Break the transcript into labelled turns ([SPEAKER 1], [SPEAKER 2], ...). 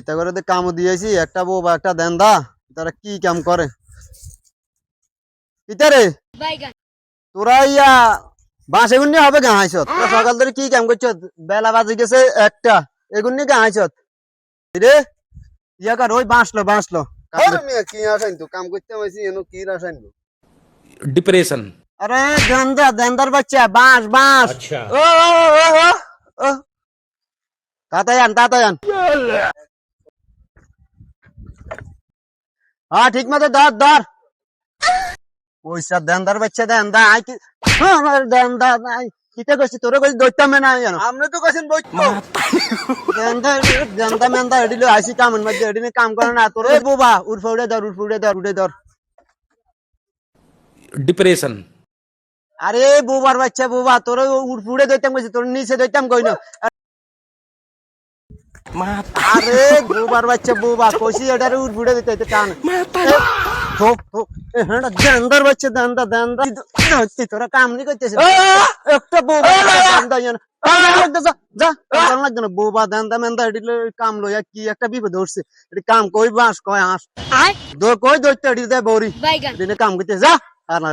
[SPEAKER 1] এটা করে তো কামও দিয়েছি একটা বউ বা একটা দেন্দা তারা কি কাম করে ইতারে তোরা ইয়া বাস এগুন নিয়ে হবে গাহাইছ তোরা সকাল ধরে কি কাম করছ বেলা বাজে গেছে একটা এগুন নিয়ে গাহাইছ রে ইয়া কর ওই বাঁচলো
[SPEAKER 2] কি রাসায়ন তো কাম করতে হয়েছি এনো কি রাসায়ন
[SPEAKER 3] डिप्रेशन।
[SPEAKER 1] আরে দেন্দার বাচ্চা বাঁশ
[SPEAKER 3] अच्छा।
[SPEAKER 1] ও ও তাতায়ান হ্যাঁ ঠিক মতো ধর পয়সা দেন্দার বাচ্চা দেন্দা আই কি দেন্দা নাই কিটা কইছি তোরে কইছি দইতাম না জানো
[SPEAKER 2] আপনি তো কাছেন বই
[SPEAKER 1] দেন্দা মেন্দা এডিলো আইছি কামের মধ্যে এডিনে কাম করে না তোরে বাবা উড়ে ধর
[SPEAKER 3] डिप्रेशन।
[SPEAKER 1] আরে বুবার বাচ্চা বুবা তোরে উড়ে দইতাম কইছি তোর নিচে দইতাম কই না আরে বুবার বাচ্চা বুবা কইছি এটারে উড়ে দিতে টান থোক হ্যাঁ দেন্দার বাচ্চা দেন্দা তোরা কাম নি করতেছিস একটা বুবা দেন্দা জান যা লাগবে না বুবা দেন্দা মেন্দা এডিলে কাম লইয়া কি একটা বিপদ ধরছে এটি কাম কই বাস কই হাঁস কই দইতে এডি দে বৌরি এডিনে কাম করতে যা আলা